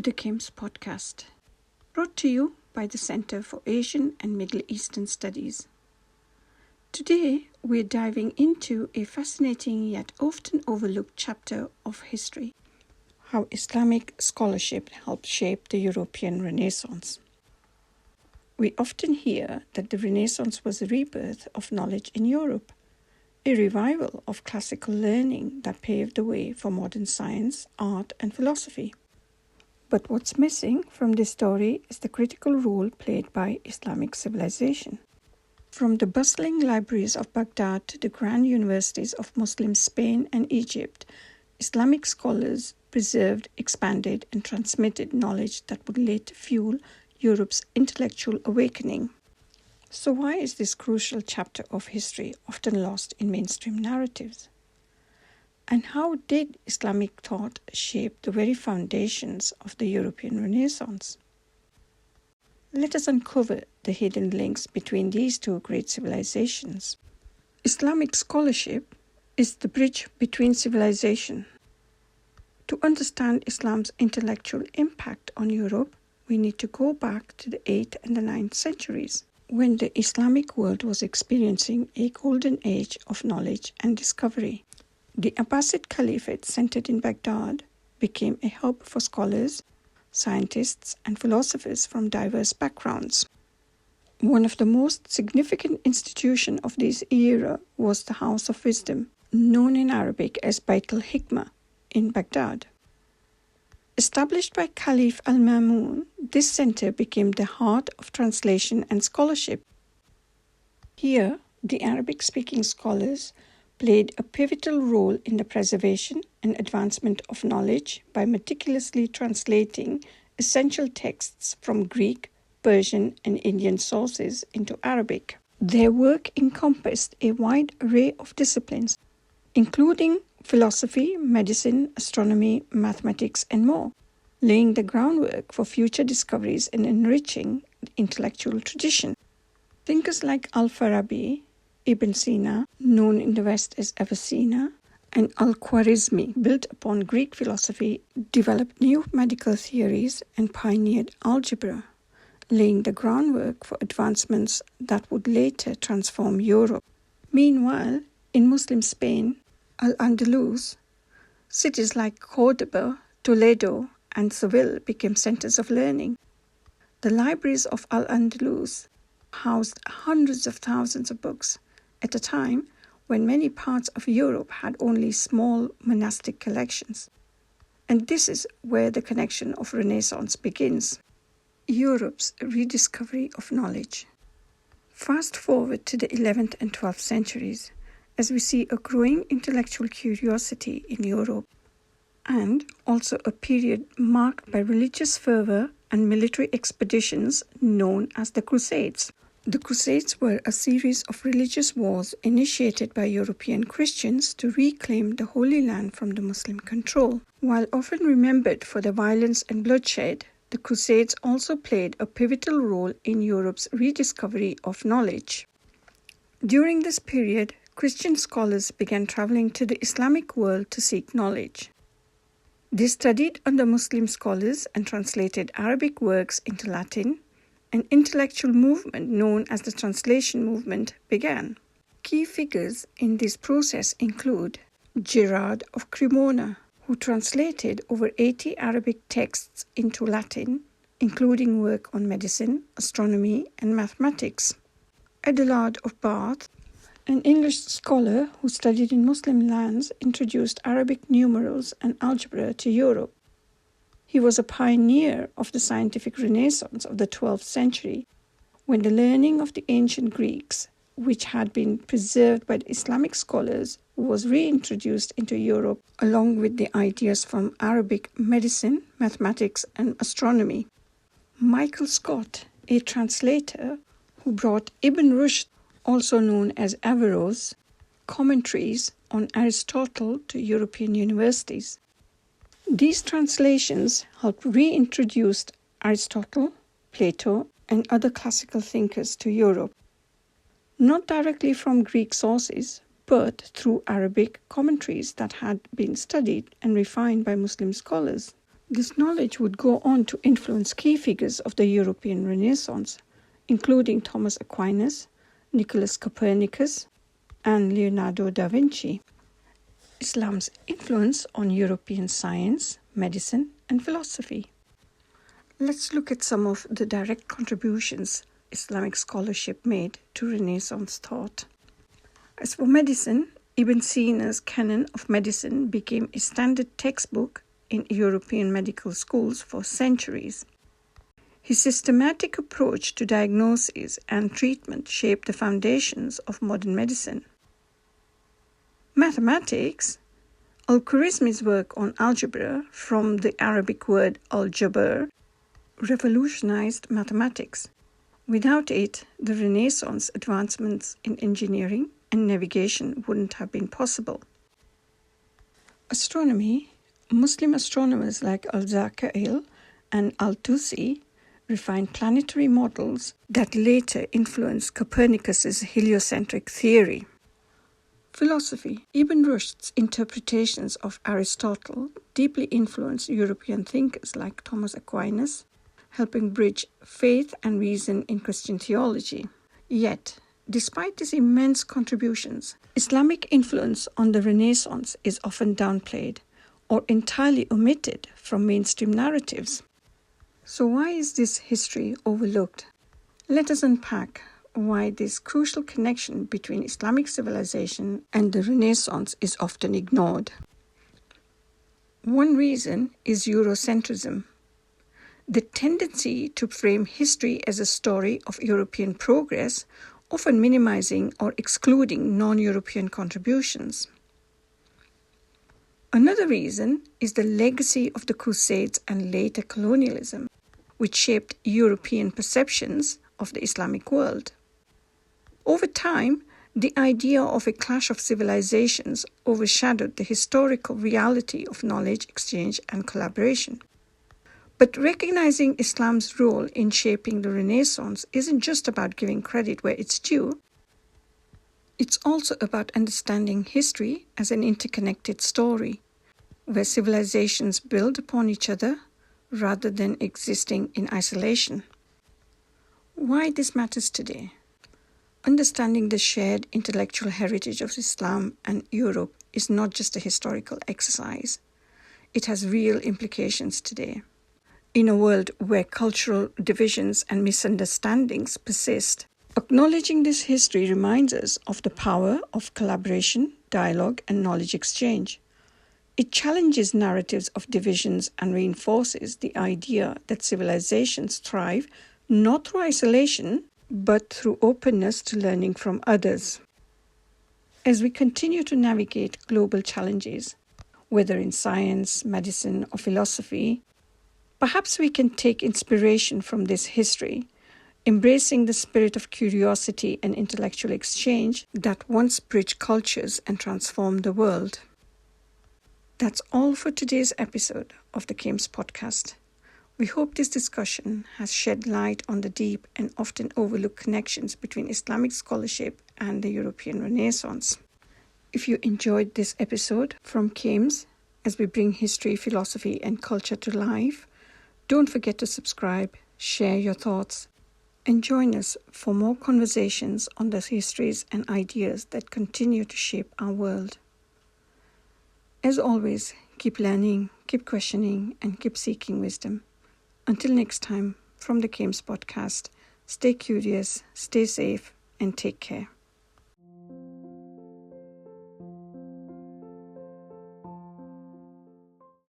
the Kim's podcast, brought to you by the Center for Asian and Middle Eastern Studies. Today, we're diving into a fascinating yet often overlooked chapter of history: how Islamic scholarship helped shape the European Renaissance. We often hear that the Renaissance was a rebirth of knowledge in Europe, a revival of classical learning that paved the way for modern science, art, and philosophy. But what's missing from this story is the critical role played by Islamic civilization. From the bustling libraries of Baghdad to the grand universities of Muslim Spain and Egypt, Islamic scholars preserved, expanded, and transmitted knowledge that would later fuel Europe's intellectual awakening. So why is this crucial chapter of history often lost in mainstream narratives? And how did Islamic thought shape the very foundations of the European Renaissance? Let us uncover the hidden links between these two great civilizations. Islamic scholarship is the bridge between civilization. To understand Islam's intellectual impact on Europe, we need to go back to the 8th and the 9th centuries, when the Islamic world was experiencing a golden age of knowledge and discovery. The Abbasid Caliphate, centered in Baghdad, became a hub for scholars, scientists, and philosophers from diverse backgrounds. One of the most significant institutions of this era was the House of Wisdom, known in Arabic as Bayt al-Hikmah, in Baghdad. Established by Caliph al-Ma'mun, this center became the heart of translation and scholarship. Here, the Arabic-speaking scholars played a pivotal role in the preservation and advancement of knowledge by meticulously translating essential texts from Greek, Persian, and Indian sources into Arabic. Their work encompassed a wide array of disciplines, including philosophy, medicine, astronomy, mathematics, and more, laying the groundwork for future discoveries and enriching the intellectual tradition. Thinkers like Al-Farabi, Ibn Sina, known in the West as Avicenna, and Al-Khwarizmi built upon Greek philosophy, developed new medical theories, and pioneered algebra, laying the groundwork for advancements that would later transform Europe. Meanwhile, in Muslim Spain, Al-Andalus, cities like Córdoba, Toledo, and Seville became centers of learning. The libraries of Al-Andalus housed hundreds of thousands of books at a time when many parts of Europe had only small monastic collections. And this is where the connection of Renaissance begins: Europe's rediscovery of knowledge. Fast forward to the 11th and 12th centuries, as we see a growing intellectual curiosity in Europe, and also a period marked by religious fervor and military expeditions known as the Crusades. The Crusades were a series of religious wars initiated by European Christians to reclaim the Holy Land from the Muslim control. While often remembered for their violence and bloodshed, the Crusades also played a pivotal role in Europe's rediscovery of knowledge. During this period, Christian scholars began traveling to the Islamic world to seek knowledge. They studied under Muslim scholars and translated Arabic works into Latin. An intellectual movement known as the translation movement began. Key figures in this process include Gerard of Cremona, who translated over 80 Arabic texts into Latin, including work on medicine, astronomy, and mathematics. Adelard of Bath, an English scholar who studied in Muslim lands, introduced Arabic numerals and algebra to Europe. He was a pioneer of the scientific renaissance of the 12th century, when the learning of the ancient Greeks, which had been preserved by the Islamic scholars, was reintroduced into Europe, along with the ideas from Arabic medicine, mathematics, and astronomy. Michael Scott, a translator who brought Ibn Rushd, also known as Averroes, commentaries on Aristotle to European universities. These translations helped reintroduce Aristotle, Plato, and other classical thinkers to Europe, not directly from Greek sources, but through Arabic commentaries that had been studied and refined by Muslim scholars. This knowledge would go on to influence key figures of the European Renaissance, including Thomas Aquinas, Nicholas Copernicus, and Leonardo da Vinci. Islam's influence on European science, medicine, and philosophy. Let's look at some of the direct contributions Islamic scholarship made to Renaissance thought. As for medicine, Ibn Sina's Canon of Medicine became a standard textbook in European medical schools for centuries. His systematic approach to diagnosis and treatment shaped the foundations of modern medicine. Mathematics, Al-Khwarizmi's work on algebra, from the Arabic word al-jabr, revolutionized mathematics. Without it, the Renaissance advancements in engineering and navigation wouldn't have been possible. Astronomy, Muslim astronomers like Al-Zakail and Al-Tusi refined planetary models that later influenced Copernicus's heliocentric theory. Philosophy, Ibn Rushd's interpretations of Aristotle deeply influenced European thinkers like Thomas Aquinas, helping bridge faith and reason in Christian theology. Yet, despite these immense contributions, Islamic influence on the Renaissance is often downplayed or entirely omitted from mainstream narratives. So why is this history overlooked? Let us unpack why this crucial connection between Islamic civilization and the Renaissance is often ignored. One reason is Eurocentrism, the tendency to frame history as a story of European progress, often minimizing or excluding non-European contributions. Another reason is the legacy of the Crusades and later colonialism, which shaped European perceptions of the Islamic world. Over time, the idea of a clash of civilizations overshadowed the historical reality of knowledge exchange and collaboration. But recognizing Islam's role in shaping the Renaissance isn't just about giving credit where it's due. It's also about understanding history as an interconnected story, where civilizations build upon each other rather than existing in isolation. Why this matters today? Understanding the shared intellectual heritage of Islam and Europe is not just a historical exercise. It has real implications today. In a world where cultural divisions and misunderstandings persist, acknowledging this history reminds us of the power of collaboration, dialogue, and knowledge exchange. It challenges narratives of divisions and reinforces the idea that civilizations thrive not through isolation, but through openness to learning from others. As we continue to navigate global challenges, whether in science, medicine, or philosophy, perhaps we can take inspiration from this history, embracing the spirit of curiosity and intellectual exchange that once bridged cultures and transformed the world. That's all for today's episode of the KIMS podcast. We hope this discussion has shed light on the deep and often overlooked connections between Islamic scholarship and the European Renaissance. If you enjoyed this episode from KIMS, as we bring history, philosophy, and culture to life, don't forget to subscribe, share your thoughts, and join us for more conversations on the histories and ideas that continue to shape our world. As always, keep learning, keep questioning, and keep seeking wisdom. Until next time, from the KIMS podcast, stay curious, stay safe, and take care.